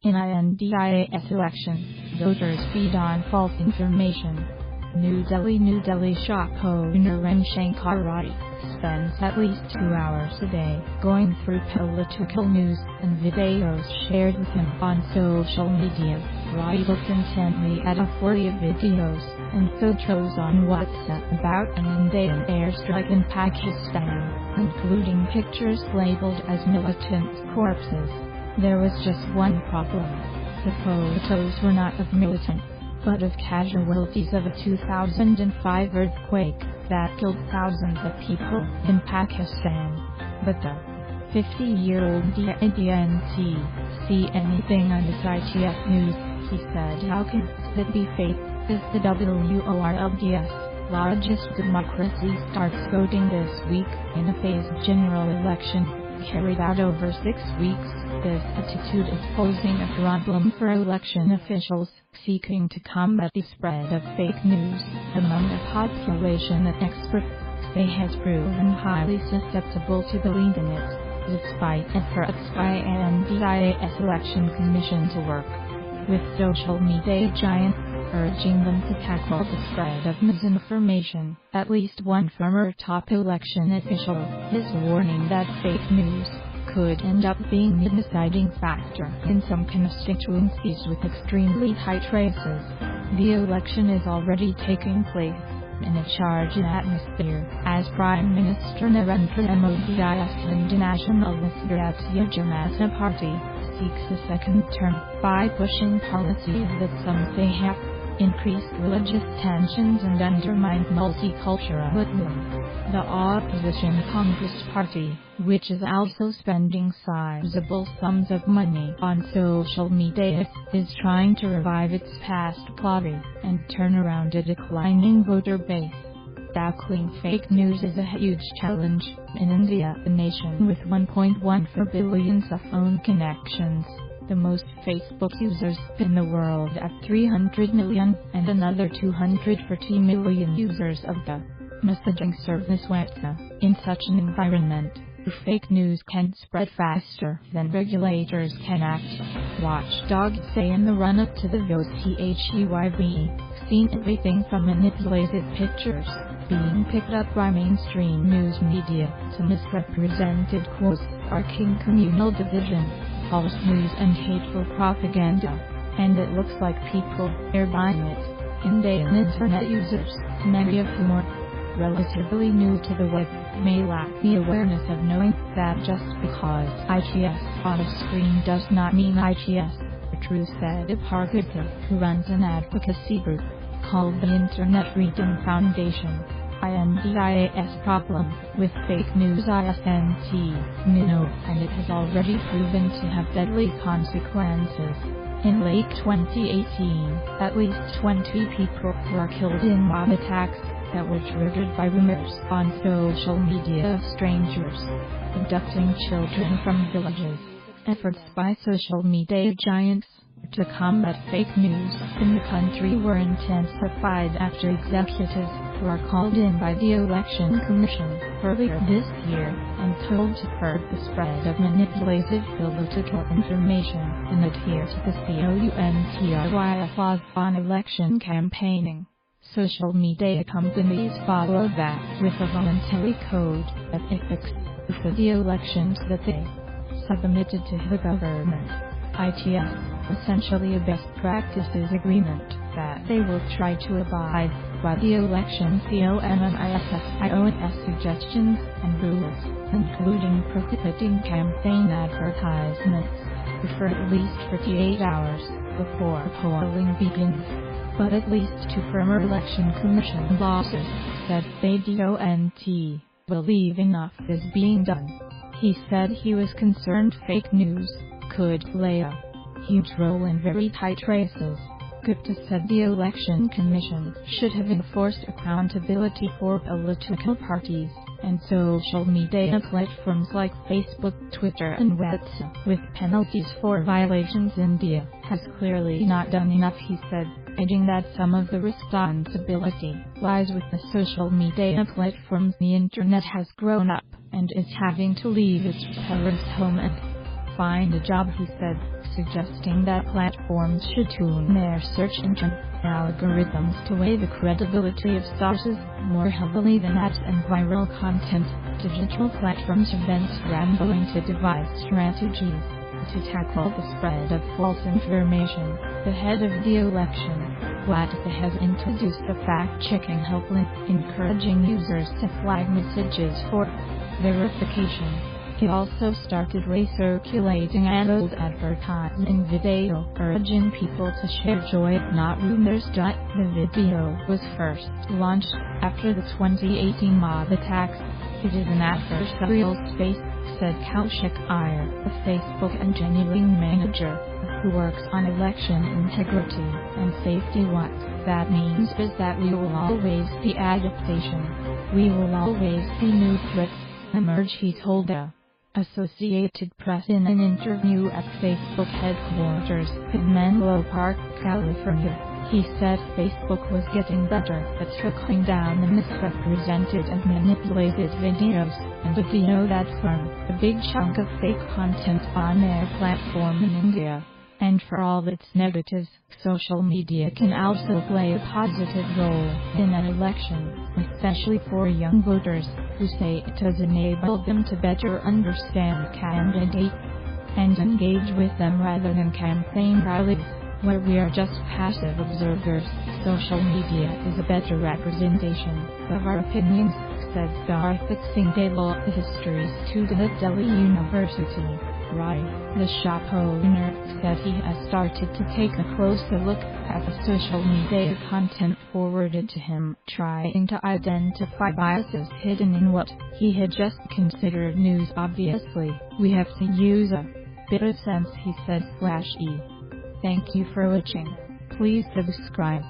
In INDIAS election, voters feed on false information. New Delhi shop owner Ren Shankar Reddy spends at least 2 hours a day going through political news and videos shared with him on social media. Reddy looked intently at a flurry of videos and photos on WhatsApp about an Indian airstrike in Pakistan, including pictures labeled as militant corpses. There was just one problem. The photos were not of militant, but of casualties of a 2005 earthquake that killed thousands of people in Pakistan. But the 50-year-old didn't see anything on his ITF news. He said, "How can that be fake? If the WRLDS largest democracy starts voting this week in a phased general election carried out over 6 weeks, this attitude is posing a problem for election officials seeking to combat the spread of fake news among the population that experts say has proven highly susceptible to believe in it, despite efforts by INDIAS Election Commission to work with social media giants, urging them to tackle the spread of misinformation. At least one former top election official is warning that fake news could end up being the deciding factor in some constituencies with extremely tight races. The election is already taking place in a charged atmosphere, as Prime Minister Narendra Modi's Internationalist Rashtriya Janata Party seeks a second term by pushing policies that some say have increased religious tensions and undermined multiculturalism. The opposition Congress Party, which is also spending sizable sums of money on social media, is trying to revive its past glory and turn around a declining voter base. Tackling fake news is a huge challenge in India, a nation with 1.14 billion phone connections, the most Facebook users in the world at 300 million, and another 240 million users of the messaging service WhatsApp. In such an environment, fake news can spread faster than regulators can act. Watchdogs say in the run-up to the vote we've seen everything from manipulated pictures being picked up by mainstream news media to misrepresented quotes, sparking communal division, false news and hateful propaganda. And it looks like people are buying it. Indian internet users, many of whom are relatively new to the web, may lack the awareness of knowing that just because ITS on a screen does not mean ITS. True said Bhargava, who runs an advocacy group called the Internet Freedom Foundation. INDIAS problem with fake news isn't new, and it has already proven to have deadly consequences. In late 2018, at least 20 people were killed in mob attacks that were triggered by rumors on social media of strangers abducting children from villages. Efforts by social media giants to combat fake news in the country were intensified after executives were called in by the Election Commission earlier this year and told to curb the spread of manipulated political information and adhere to the COUNTRYF laws on election campaigning. Social media companies follow that with a voluntary code of ethics for the elections that they submitted to the government. ITS, essentially a best practices agreement that they will try to abide by the election COMMISSIONS suggestions and rules, including prohibiting campaign advertisements for at least 48 hours before polling begins. But at least 2 former election commission bosses said they don't believe enough is being done. He said he was concerned fake news could play a huge role in very tight races. Gupta said the Election Commission should have enforced accountability for political parties and social media platforms like Facebook, Twitter and WhatsApp with penalties for violations. India has clearly not done enough, he said, adding that some of the responsibility lies with the social media platforms. The internet has grown up and is having to leave its parents' home and find a job, he said, suggesting that platforms should tune their search engine algorithms to weigh the credibility of sources more heavily than ads and viral content. Digital platforms have been scrambling to devise strategies to tackle the spread of false information. The head of the election, WADA, has introduced a fact-checking helpline, encouraging users to flag messages for verification. He also started recirculating an old advertising video, urging people to share joy, not rumors. The video was first launched after the 2018 mob attacks. It is an adversarial space, said Kaushik Iyer, a Facebook engineering manager, who works on election integrity and safety. What that means is that we will always see adaptation. We will always see new threats emerge, he told the Associated Press in an interview at Facebook headquarters in Menlo Park, California. He said Facebook was getting better at tracking down the misrepresented and manipulated videos, and if you know that from a big chunk of fake content on their platform in India. And for all its negatives, social media can also play a positive role in an election, especially for young voters, who say it has enabled them to better understand candidates and engage with them rather than campaign rallies, where we are just passive observers. Social media is a better representation of our opinions, said Garthik Singh Dela, a history student at Delhi University. Rai, the shop owner, said he has started to take a closer look at the social media content forwarded to him, trying to identify biases hidden in what he had just considered news. Obviously, we have to use a bit of sense, he said. Thank you for watching. Please subscribe.